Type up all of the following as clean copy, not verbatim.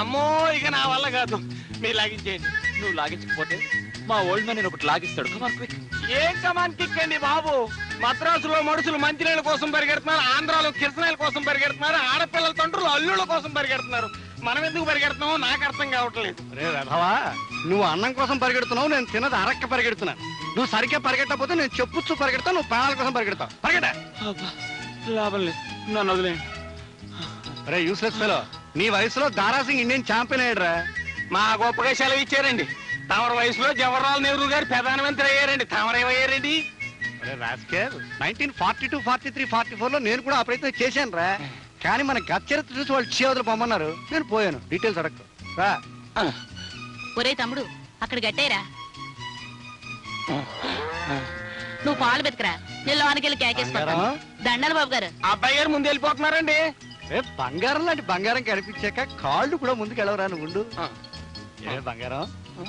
అమ్మో ఇక నా వల్ల కాదు, మీరు లాగించేయండి. నువ్వు లాగించకపోతే మా ఓల్డ్ మ్యాన్ నేను ఒకటి లాగిస్తాడు. Come on quick. ఏం కమాన్ కిక్ అండి బాబు? మద్రాసులో మనుషులు మంచినీళ్ళ కోసం పరిగెడుతున్నారు, ఆంధ్రాలో కిరసనాయల కోసం పరిగెడుతున్నారు, ఆడపిల్లల తండ్రులు అల్లుళ్ళ కోసం పరిగెడుతున్నారు. మనం ఎందుకు పరిగెడుతున్నామో నాకు అర్థం కావట్లేదు. రే రథవా, నువ్వు అన్నం కోసం పరిగెడుతున్నావు, నేను తినది అరక్క పరిగెడుతున్నాను. నువ్వు సరిగ్గా పరిగెట్టకపోతే నేను చెప్పుచ్చు పరిగెడతావు, నువ్వు ప్రాణాల కోసం పరిగెడతావు. పరిగెట. లాభం లేదు, నన్ను వదిలేండి. రే యూస్లెస్ ఫెలో, నీ వయసులో దారాసింగ్ ఇండియన్ ఛాంపియన్ అయ్యాడురా. మా గొప్పగా సెలవు ఇచ్చారండి. తమర వయసులో జవహర్లాల్ నెహ్రూ గారు ప్రధానమంత్రి అయ్యారండి, తమరేమయ్యారండి? 1942, 43, 44లో నేను కూడా ఆ ప్రయత్నం చేశాను రా. కానీ మన గత చరిత్ర చూసి వాళ్ళు చేవదలు పొమ్మన్నారు, నేను పోయాను. డీటెయిల్స్ అడగదు రా. ఒరే తమ్ముడు, అక్కడ గట్టేరా. నువ్వు పాలు బతికరా, నేను లోనికి కేకేసుకుంటాను. దండాలి బాబు గారు. అబ్బాయి గారు ముందు వెళ్ళిపోతున్నారండి. బంగారం లాంటి బంగారం కనిపించాక కాళ్ళు కూడా ముందుకు వెళ్ళవరా నువ్వు. ఏ బంగారం,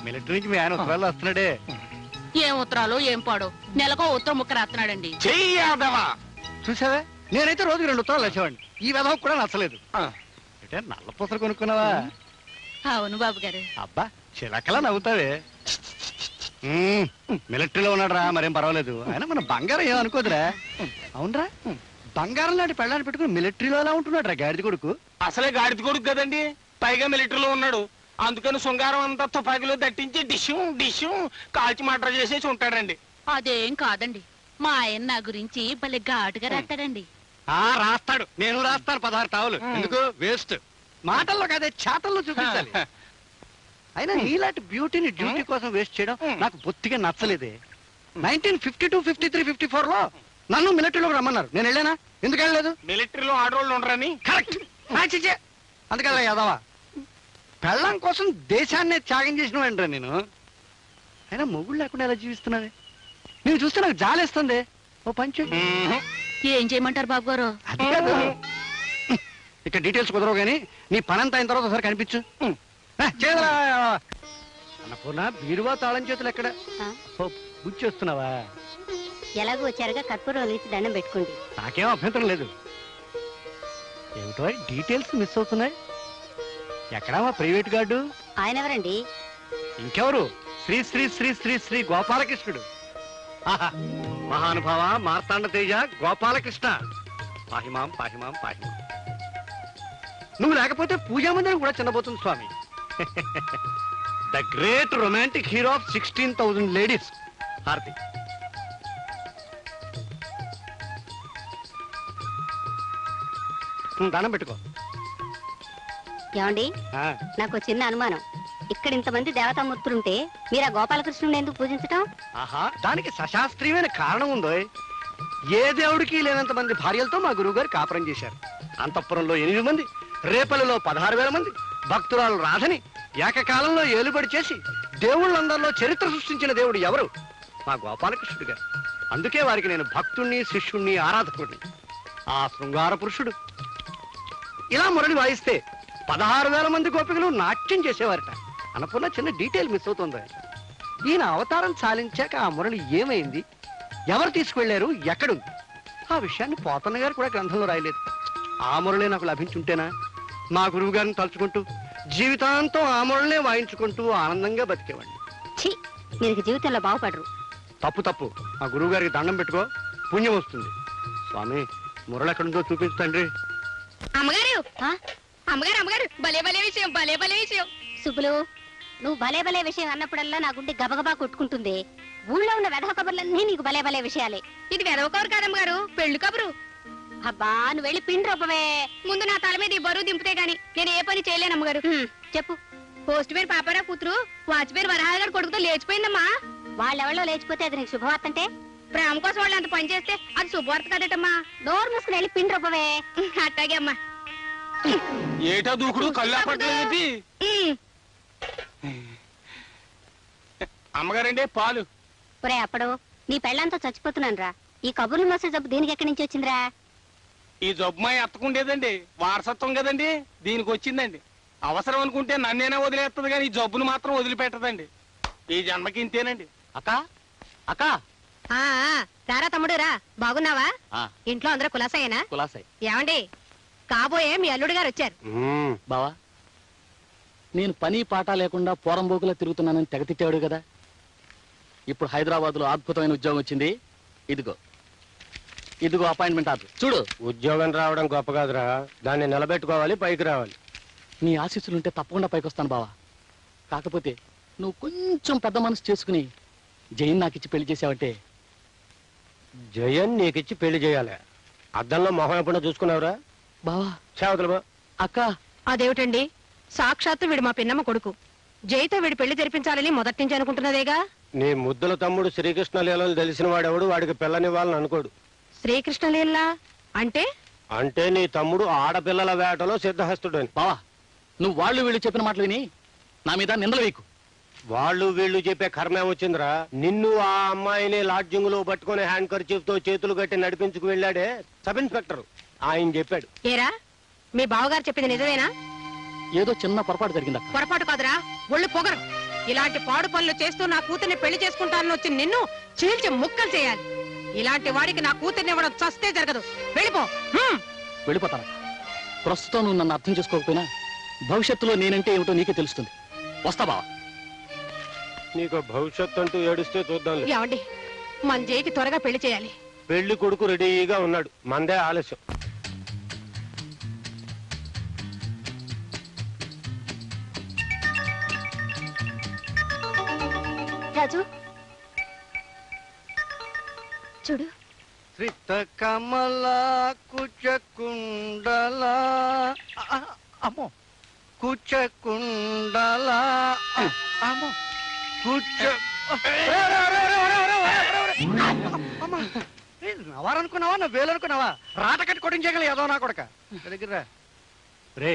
మిలిటరీ నుంచి మీ ఆయన ఉత్తరాలు వస్తున్నాడే. ఏం ఉత్తరాలు ఏం పాడు, నెలకో ఉత్తరం ముక్క రాస్తున్నాడండి. చూసావా, నేనైతే రోజుకి 2 ఉత్తరాలు వచ్చేవాడిని. ఈ విధం కూడా నచ్చలేదు. అంటే నల్ల పూసలు కొనుక్కున్నావా? అవును బాబు గారు. అబ్బా చిలకలా నవ్వుతావే. మిలిటరీలో ఉన్నాడు రా, మరేం పర్వాలేదు. అయినా మన బంగారం ఏమనుకోదురా. అవునరా, బంగారం లాంటి పెళ్ళాన్ని పెట్టుకుని మిలిటరీలో ఎలా ఉంటున్నాడు రా గాడిద కొడుకు. అసలే గాడిద కొడుకు కదండి, పైగా మిలిటరీలో ఉన్నాడు. అందుకని శృంగారం అంతా తుపాకీలో దట్టించి డిష్యూ కాల్చి మటర్ చేసేసి ఉంటాడండి. అదేం కాదండి, మా ఆయన నా గురించి భలే ఘాటుగా రాస్తాడండి. రాస్తాడు, నేను రాస్తాను 16 టావులు. ఎందుకు వేస్ట్? మాటల్లో కాదే చేతల్లో చూపించాలి. అయినా నీలాంటి బ్యూటీని డ్యూటీ కోసం వేస్ట్ చేయడం నాకు బొత్తిగా నచ్చలేదే. 1952, 53, 54లో నన్ను మిలిటరీలోకి రమ్మన్నారు, నేను వెళ్ళానా? ఎందుకు వెళ్ళలేదు? మిలిటరీలో ఆడవాళ్ళు ఉండరని. కరెక్ట్. అందుకల్లా యాదవా, పెళ్ళం కోసం దేశాన్నే త్యాగం చేసిన వెంటరా నేను. అయినా మొగుడు లేకుండా ఎలా జీవిస్తున్నావే? నేను చూస్తే నాకు జాలేస్తుంది. ఓ పంచు ఏం చేయమంటారు బాబు గారు? అది కాదు, ఇక్కడ డీటెయిల్స్ కుదరవు కానీ నీ పనంతా అయిన తర్వాత ఒకసారి కనిపించు. అన్నపూర్ణ, బీరువా తాళం చేతులు ఎక్కడ? గుర్చేస్తున్నావా? ఎలాగో వచ్చారుగా కర్పూరం వేసి దండం పెట్టుకోండి. నాకేం అభ్యంతరం లేదు. ఏమిటో డీటెయిల్స్ మిస్ అవుతున్నాయి. ఎక్కడా మా ప్రైవేట్ గార్డు? ఆయన ఎవరండి? ఇంకెవరు? శ్రీ శ్రీ శ్రీ శ్రీ శ్రీ గోపాలకృష్ణుడు. మహానుభావ మార్తాండ తేజ గోపాలకృష్ణ, పాహిమాం పాహిమాం పాహిమాం. నువ్వు లేకపోతే పూజా మందిరం కూడా చిన్నబోతుంది స్వామి. The great romantic hero of 16,000 ladies. హారతి. దానం పెట్టుకో. ఏమండి, నాకు చిన్న అనుమానం. ఇక్కడ ఇంతమంది దేవతామూర్తులుంటే మీరు ఆ గోపాలకృష్ణుని ఎందుకు పూజించటం? ఆహా, దానికి సశాస్త్రీయమైన కారణం ఉందో. ఏ దేవుడికి లేనంత మంది భార్యలతో మా గురువు గారు కాపురం చేశారు. అంతఃపురంలో 8 మంది, రేపల్లిలో 16,000 మంది, భక్తురాలు రాధని ఏకకాలంలో ఏలుబడి చేసి దేవుళ్ళందరిలో చరిత్ర సృష్టించిన దేవుడు ఎవరు? మా గోపాలకృష్ణుడు గారు. అందుకే వారికి నేను భక్తుణ్ణి, శిష్యుణ్ణి, ఆరాధకుడిని. ఆ శృంగార పురుషుడు ఇలా మురళి వాయిస్తే 16,000 మంది గోపికలు నాట్యం చేసేవారట. అన్నపూర్ణ, చిన్న డీటెయిల్ మిస్ అవుతుంది. ఈయన అవతారం చాలించాక ఆ మురళి ఏమైంది, ఎవరు తీసుకువెళ్లారు, ఎక్కడుంది? ఆ విషయాన్ని పోతన్న గారు కూడా గ్రంథంలో రాయలేదు. ఆ మురళి నాకు లభించుంటేనా మా గురువు గారిని తలుచుకుంటూ జీవితాంతం ఆ మురళినే వాయించుకుంటూ ఆనందంగా బతికేవాడిని. ఛీ, మీరు జీవితంలో బాగుపడరు. తప్పు తప్పు. ఆ గురువు గారికి దండం పెట్టుకో, పుణ్యం వస్తుంది. స్వామి, మురళి ఎక్కడుందో చూపించు తండ్రి. అమ్మగారు, అమ్మగారు, అమ్మగారు, భలే భలే విషయం, భలే భలే విషయం. సుబ్బులు, నువ్వు భలే భలే విషయం అన్నప్పుడల్లా నా గుండె గబగబా కొట్టుకుంటుంది. ఊళ్ళో ఉన్న వెధవ కబుర్లన్నీ నీకు భలే భలే విషయాలే. ఇది వెధవ కబురు కాదమ్మగారు, పెళ్లి కబురు. అబ్బా, నువ్వు వెళ్ళి పిండి రూపమే. ముందు నా తల మీద ఈ బరువు దింపితే గాని నేను ఏ పని చేయలేను అమ్మగారు. చెప్పు. పోస్ట్ పేరు పాపారా కూతురు వాచ్పేరు వరహాల గారు కొడుకుతో లేచిపోయిందమ్మా. వాళ్ళెవళ్ళో లేచిపోతే అది నీకు శుభవార్త అంటే? ప్రేమ కోసం వాళ్ళు అంత పని చేస్తే అది శుభవార్త కదటమ్మా. నోరు మూసుకుని వెళ్ళి పిండి రూపమే. అట్టాగే అమ్మా. ఏటా దూకుడు, కళ్ళు అప్పట్లేదు. అమ్మగారండి పాలు. ఒరే అప్పుడు, నీ పెళ్ళంతా చచ్చిపోతున్నాను రా. ఈ కబుర్లు మోసే జబ్బు దీనికి ఎక్కడి నుంచి వచ్చిందిరా? ఈ జబ్బు మా ఎత్తకుండేదండి, వారసత్వం కదండి, దీనికి వచ్చిందండి. అవసరం అనుకుంటే నన్నేనా వదిలేస్తుంది కానీ ఈ జబ్బును మాత్రం వదిలిపెట్టదండి. ఈ జన్మకి ఇంతేనండి. అక్క అక్క, రారా తమ్ముడు రా. బాగున్నావా? ఇంట్లో అందరూ కులాసాయేనా? కులాసాయి. ఏమండి, కాబోయే మీ అల్లుడు గారు వచ్చారు. బావా, నేను పని పాట లేకుండా పోరంబోకులా తిరుగుతున్నానని తెగ తిట్టాడు కదా. ఇప్పుడు హైదరాబాద్లో అద్భుతమైన ఉద్యోగం వచ్చింది. ఇదిగో అపాయింట్మెంట్ ఆర్డర్ చూడు. ఉద్యోగం రావడం గొప్ప కాదురా, దాన్ని నిలబెట్టుకోవాలి, పైకి రావాలి. నీ ఆశీస్సులుంటే తప్పకుండా పైకి వస్తాను బావా. కాకపోతే నువ్వు కొంచెం పెద్ద మనసు చేసుకుని జైన్ నాకిచ్చి పెళ్లి చేసావంటే. జయన్ నీకిచ్చి పెళ్లి చేయాలి. అద్దంలో మొహం ఎప్పుడో చూసుకున్నావురా బావా? చేవతలు అక్క, అదేమిటండి, సాక్షాత్తు వీడు మా పిన్నమ్మ కొడుకు. జైతో వీడి పెళ్లి జరిపించాలని మొదటి నుంచి అనుకుంటున్నదేగా. నీ ముద్దుల తమ్ముడు శ్రీకృష్ణ లీలలు తెలిసిన వాడెవడు వాడికి పిల్లనివ్వాలని అనుకోడు. శ్రీకృష్ణలీలా అంటే? అంటే నీ తమ్ముడు ఆడపిల్లల వేటలో సిద్ధహస్తుడని. బావా, నువ్వు వాళ్ళు వీళ్ళు చెప్పిన మాటలు విని నా మీద నిందలు వేయకు. వాళ్ళు వీళ్ళు చెప్పే కర్మే వచ్చిందిరా. నిన్ను ఆ అమ్మాయిని లాడ్జింగ్ లో పట్టుకుని హ్యాండ్ కర్చీఫ్ తో చేతులు కట్టి నడిపించుకు వెళ్ళాడే సబ్ ఇన్స్పెక్టర్, ఆయన చెప్పాడు. ఏరా, మీ బావగారు చెప్పింది నిజమేనా? ఏదో చిన్న పొరపాటు జరిగింది అక్క. పొరపాటు కాదురా, ఒళ్ళు పొగరు. ఇలాంటి పాడు పనులు చేస్తూ నా కూతుర్ని పెళ్లి చేసుకుంటానని వచ్చి నిన్ను చీల్చి ముక్కలు చేయాలి. ఇలాంటి వాడికి నా కూతుర్ని ఇవ్వడం చస్తే జరగదు. వెళ్ళిపో. వెళ్ళిపోతాను. ప్రస్తుతం నువ్వు నన్ను అర్థం చేసుకోకపోయినా భవిష్యత్తులో నేనంటే ఏమిటో నీకే తెలుస్తుంది. వస్తా బావా. నీకు భవిష్యత్తు అంటూ ఏడుస్తే చూద్దాం. ఏమండి, మన జైకి త్వరగా పెళ్లి చేయాలి. పెళ్లి కొడుకు రెడీగా ఉన్నాడు, మందే ఆలస్యం. రాజు చూడు. శ్రిత కమల కుచకుండల, అమ్మో కుచకుండల, అమ్మో నవారనుకున్నావా, నా వేలనుకున్నావా? రాట కట్టి కొట్టించగల ఏదో నా కొడక దగ్గర రే.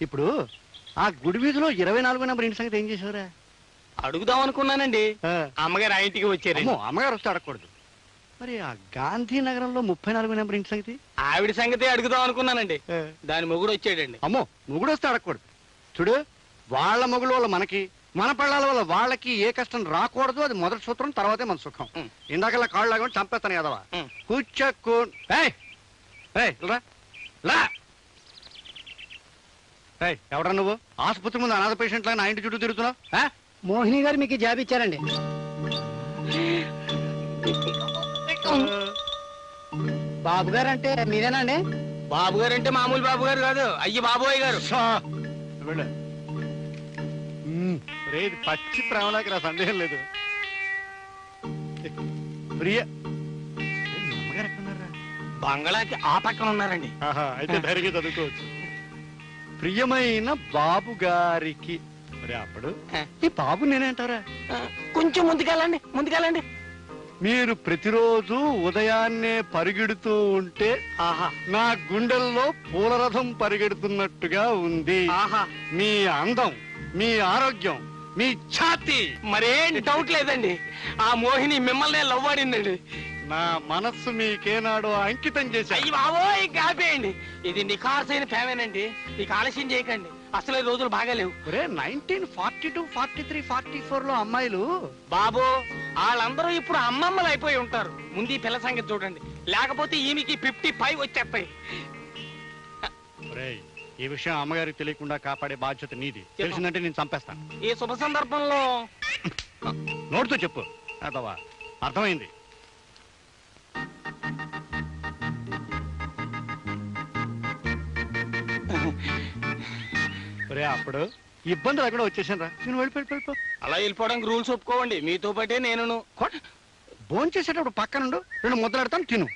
ఇప్పుడు ఆ గుడి వీధిలో 24 నెంబర్ ఇంటి సంగతి ఏం చేసావురా? అడుగుదాం అనుకున్నానండి. అమ్మగారు ఆ ఇంటికి వచ్చారు. అమ్మగారు వస్తే అడగకూడదు. మరి ఆ గాంధీనగరంలో 34 నెంబర్ ఇంటి సంగతి? ఆవిడ సంగతి అడుగుదాం అనుకున్నానండి. దాని మొగుడు వచ్చాడండి. అమ్మో, మొగుడు వస్తే అడగకూడదు. చూడు, వాళ్ళ మొగుడు వల్ల మనకి, మన పిల్లల వల్ల వాళ్ళకి ఏ కష్టం రాకూడదు. అది మొదటి సూత్రం, తర్వాతే మన సుఖం. ఇందాకలా కాళ్ళు లాగా చంపేస్తాను కదవా. కూర్చోకు. ఎవడా నువ్వు? ఆసుపత్రి ముందు అనాథ పేషెంట్ లాగా నా ఇంటి చుట్టూ తిరుగుతున్నావు. మోహిని గారు మీకు జాబ్ ఇచ్చారండి. బాబు గారు అంటే మీరేనండి? బాబు గారు అంటే మామూలు బాబు గారు కాదు, అయ్యి బాబోయ్ గారు. పచ్చి ప్రేమలాకి నా సందేహం లేదు. ప్రియ అమ్మగారు ఎక్కడున్నారా? బంగళాకి ఆ పక్కన ఉన్నారండి. అయితే ధైర్యంగా చదువుకోవచ్చు. ప్రియమైన బాబు గారికి. అప్పుడు ఈ బాబు నేనేంటారా? కొంచెం ముందుకెళ్ళండి. మీరు ప్రతిరోజు ఉదయాన్నే పరిగెడుతూ ఉంటే నా గుండెల్లో పూలరథం పరిగెడుతున్నట్టుగా ఉంది. మీ అందం, మీ ఆరోగ్యం, మీ ఛాతి, మరేం డౌట్ లేదండి. ఆ మోహిని మిమ్మల్ని లవ్ ఆడిందండి. నా మనస్సు మీకేనాడో అంకితం చేశాను. అయ్యి బాబోయ్, కాపేయండి. ఇది నిఖార్సైన ఫేమేనండి. నీకు ఆలస్యం చేయకండి, అసలు ఈ రోజులు బాగాలేవు. 1942, 43, 44 లో అమ్మాయిలు బాబు వాళ్ళందరూ ఇప్పుడు అమ్మమ్మలు అయిపోయి ఉంటారు. ముందు ఈ పిల్ల సంగతి చూడండి, లేకపోతే ఈమెకి 55 వచ్చేస్తాయి. ఈ విషయం అమ్మగారికి తెలియకుండా కాపాడే బాధ్యత నీది. తెలిసిందంటే నేను చంపేస్తాను. ఈ శుభ సందర్భంలో నోటితో చెప్పు. అదవా అర్థమైంది. అప్పుడు ఇబ్బంది లేకుండా వచ్చేసాను రా. నేను వెళ్ళిపో. అలా వెళ్ళిపోవడానికి రూల్స్ ఒప్పుకోవండి. మీతో పాటే నేను. భోజనం చేసేటప్పుడు పక్కనుండు, 2 ముద్దలాడతాను, తిను.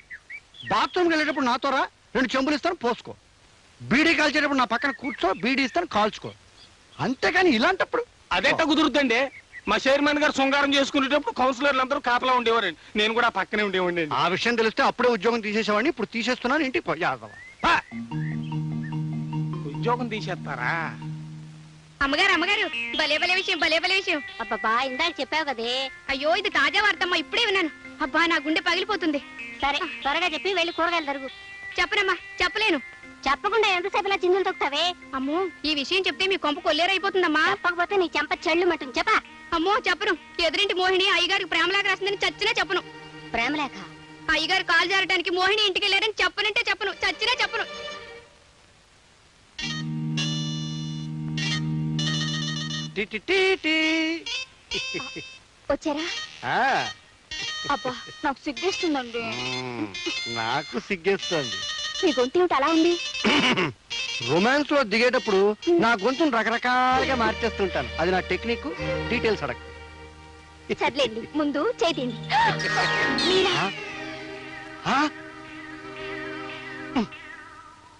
బాత్రూమ్కి వెళ్ళేటప్పుడు నాతో రా, 2 చెంబులు ఇస్తాను, పోసుకో. బీడీ కాల్చేటప్పుడు నా పక్కన కూర్చో, బీడీ ఇస్తాను, కాల్చుకో. అంతేకాని ఇలాంటప్పుడు అదేట కుదురుతుందండి. మా చైర్మన్ గారు శృంగారం చేసుకునేటప్పుడు కౌన్సిలర్లు అందరూ కాపలా ఉండేవారండి. నేను కూడా పక్కనే ఉండేవాడిని. ఆ విషయం తెలిస్తే అప్పుడే ఉద్యోగం తీసేసేవాడిని. ఇప్పుడు తీసేస్తున్నాను. ఇంటికి పోయాదవా. ఉద్యోగం తీసేస్తారా? అమ్మగారు, భలే విషయం. అబ్బబ్బా, ఇందాక చెప్పావు కదే. అయ్యో, ఇది తాజా వార్తమ్మా, ఇప్పుడే విన్నాను. అబ్బా, నా గుండె పగిలిపోతుంది. సరే, త్వరగా చెప్పి వెళ్ళి కూరగాయలు తరుగు. చెప్పనమ్మా, చెప్పలేను. చెప్పకుండా ఎంతసేపు ఇలా చిందులు తొక్కుతావే? అమ్మో, ఈ విషయం చెప్తే మీ కొంప కొల్లేరైపోతుందమ్మా. చెప్పకపోతే నీ చెంప చెళ్ళు మట్టు. చెప్పా. అమ్మో, చెప్పను. ఎదురింటి మోహిని అయ్యగారికి ప్రేమలేఖ రాసిందని చచ్చినా చెప్పను. ప్రేమలేఖ? అయ్యగారు కాలు జారడానికి మోహిని ఇంటికి వెళ్ళారని చెప్పనంటే చెప్పను, చచ్చినా చెప్పను. T T T T. వచ్చారా? ఆ, అబ్బా నాకు సిగ్గేస్తుందండి. నాకు సిగ్గేస్తుంది. మీ గొంతు ఏమిటి అలా ఉంది? రొమాన్స్ లో దిగేటప్పుడు నా గొంతును రకరకాలుగా మార్చేస్తుంటాను. అది నా టెక్నిక్. డీటెయిల్స్ అడగ. చదిలేండి, ముందు చేతిండి. మీరా?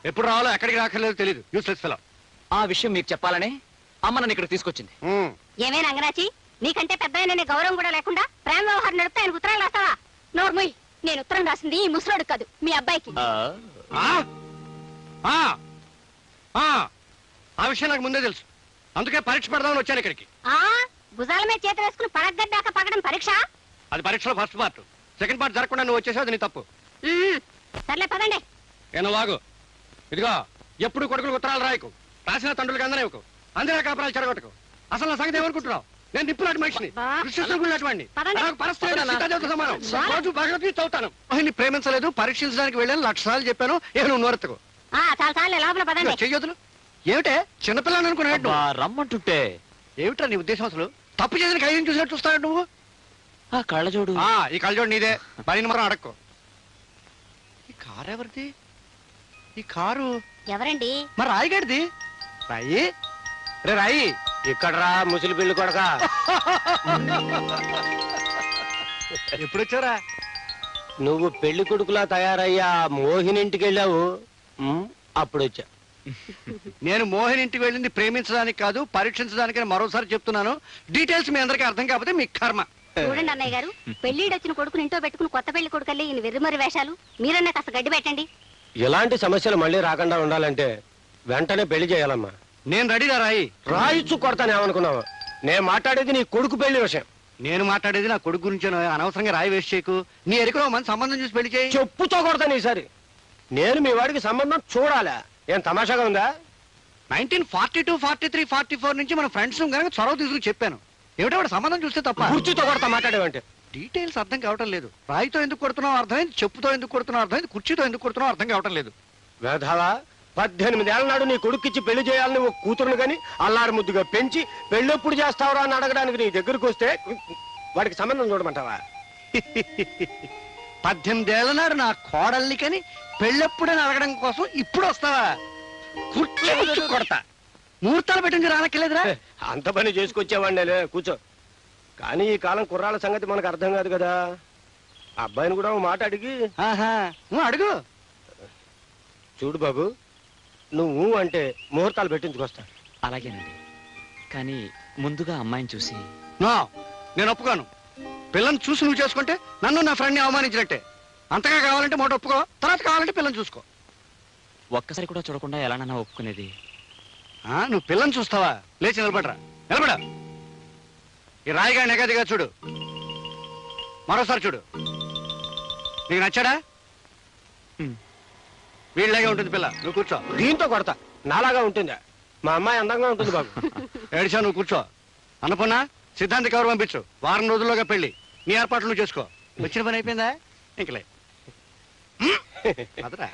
ఎప్పుడు రావాలో ఎక్కడికి రాకర్లేదో తెలియదు. Useless fellow. ఆ విషయం మీకు చెప్పాలని అమ్మ నన్ను ఇక్కడ తీసుకొచ్చింది. ఏమే రంగనాచి, నీకంటే పెద్ద ఆయన గౌరవం కూడా లేకుండా ప్రేమ వ్యవహారం నడిపితే ఆయనకు ఉత్తరాలు రాస్తావా? నోర్మోయ్, నేను ఉత్తరం రాసింది ఈ ముసలోడు కాదు, మీ అబ్బాయికి. ఆ విషయం నాకు ముందే తెలుసు. అందుకే పరీక్ష పెడదామని వచ్చాను ఇక్కడికి. భుజాల మీద చేతులు వేసుకుని పడగడ్డాక పగడం పరీక్ష? అది పరీక్షలో ఫస్ట్ పార్ట్. సెకండ్ పార్ట్ జరగకుండా నువ్వు వచ్చేసావు, అది నీ తప్పు. సర్లే పదండి. ఏనో వాగు. ఇదిగో, ఎప్పుడు కొడుకులకు ఉత్తరాలు రాయకు. రాసిన తండ్రులకు అందనేవకు. అందరే కాపురాలు చెడగొట్టకు. అసలు నా సంగతి ఏమనుకుంటున్నావు? నేను నిప్పులాంటి మనిషిని, కృష్ణుడిని. నాకు పరిస్థితి సమానం. రోజు భగవద్గీత చదువుతాను. ఆయన్ని ప్రేమించలేదు, పరీక్షించడానికి వెళ్ళాను, 1,00,000 సార్లు చెప్పాను. నువ్వు నోరెత్తకు. చాలా సార్లు లోపల పదండి. చెయ్యొద్దులు. ఏమిటే చిన్నపిల్లని అనుకున్నాడు? రమ్మంటుంటే ఏమిట్రా నీ ఉద్దేశం? అసలు తప్పు చేసిన ఖైదీని చూసినట్టు చూస్తాడు నువ్వు. ఆ కళ్ళజోడు. ఈ కళ్ళజోడు నీదే. బయట మాత్రం అడక్కు. ఈ కారు ఎవరిది? ఈ కారు ఎవరండి? మరి రాయిగాడిది. రాయి రే రాయి. ఇక్కడ రా ముసలి పెళ్లి కొడక. ఎప్పుడు వచ్చారా? నువ్వు పెళ్లి కొడుకులా తయారయ్యా మోహినింటికి వెళ్ళావు, అప్పుడు వచ్చా. నేను మోహన్ ఇంటికి వెళ్ళింది ప్రేమించడానికి కాదు, పరీక్షించడానికి. మరోసారి చెప్తున్నాను, డీటెయిల్స్ మీ అందరికీ అర్థం కాకపోతే మీ కర్మ. చూడండి అన్నయ్య గారు, పెళ్లిడు వచ్చిన కొడుకుని ఇంట్లో పెట్టుకుని కొత్త పెళ్లి కొడుకల్లి ఈయన వెర్రిమరి వేషాలు. మీరన్నా కాస్త గడ్డి పెట్టండి. ఇలాంటి సమస్యలు మళ్ళీ రాకుండా ఉండాలంటే వెంటనే పెళ్లి చేయాలమ్మా. నేను రెడీరా రాయి. రాయిచ్చు కొడతానేమనుకున్నావు? నేను మాట్లాడేది నీ కొడుకు పెళ్లి విషయం. నేను మాట్లాడేది నా కొడుకు గురించి. అనవసరంగా రాయి వేస్ట్ చేయకు. నీ ఎరుకలో మంచి సంబంధం చూసి పెళ్లి చేయి. చెప్పుతో కొడతాను ఈసారి. నేను మీ వాడికి సంబంధం చూడాలా? ఏం తమాషాగా ఉందా? 1942, 43, 44 నుంచి మన ఫ్రెండ్స్ కనుక చొరవ తీసుకుని చెప్పాను. ఏమిటో వాడు సంబంధం చూస్తే తప్ప. కుర్చీతో కొడతా మాట్లాడేవంటే. డీటెయిల్స్ అర్థం కావటం లేదు. రాయితో ఎందుకు కొడుతున్నావు అర్థమైంది, చెప్పుతో ఎందుకు కొడుతున్నావు అర్థమైంది, కుర్చీతో ఎందుకు కొడుతున్నావు అర్థం కావటం లేదు. వేధవా, 18 ఏళ్ల నాడు నీ కొడుక్కిచ్చి పెళ్లి చేయాలని ఒక కూతురును గాని అల్లారు ముద్దుగా పెంచి పెళ్ళెప్పుడు చేస్తావురా అని అడగడానికి నీ దగ్గరకు వస్తే వాడికి సంబంధం చూడమంటావా? 18 ఏళ్ల నాడు నా కోడల్ని కని పెళ్ళెప్పుడని అడగడం కోసం ఇప్పుడు వస్తావా? కుర్చీ కొడతా. ముహూర్తాలు పెట్టింది రానక్కర్లేదురా. అంత పని చేసుకొచ్చేవాడినే. కూర్చో. కానీ ఈ కాలం కుర్రాళ్ళ సంగతి మనకు అర్థం కాదు కదా. అబ్బాయిని కూడా ఓ మాట అడిగి. అడుగు. చూడు బాబు, నువ్వు అంటే ముహూర్తాలు పెట్టించుకొస్తా. అలాగేనండి, కానీ ముందుగా అమ్మాయిని చూసి. నేను ఒప్పుకోను. పిల్లని చూసి నువ్వు చేసుకుంటే నన్ను నా ఫ్రెండ్ని అవమానించినట్టే. అంతగా కావాలంటే మాట ఒప్పుకో, తర్వాత కావాలంటే పిల్లని చూసుకో. ఒక్కసారి కూడా చూడకుండా ఎలానన్నా ఒప్పుకునేది? నువ్వు పిల్లని చూస్తావా? లేచి నిలబడరా. నిలబడ. ఈ రాయిగా నెగదిగా చూడు. మరోసారి చూడు. నీకు నచ్చాడా? వీళ్ళలాగే ఉంటుంది పిల్ల. నువ్వు కూర్చో. దీంతో కొడతా. నాలాగా ఉంటుందా? మా అమ్మాయి అందంగా ఉంటుంది బాబు. ఏడిచా, నువ్వు కూర్చో. అన్నపూర్ణ, సిద్ధాంతి కవర్ పంపించు. వారం రోజుల్లోగా పెళ్లి. నీ ఏర్పాట్లు నువ్వు చేసుకో. వచ్చిన పని అయిపోయిందా? ఇంకలే అదరా.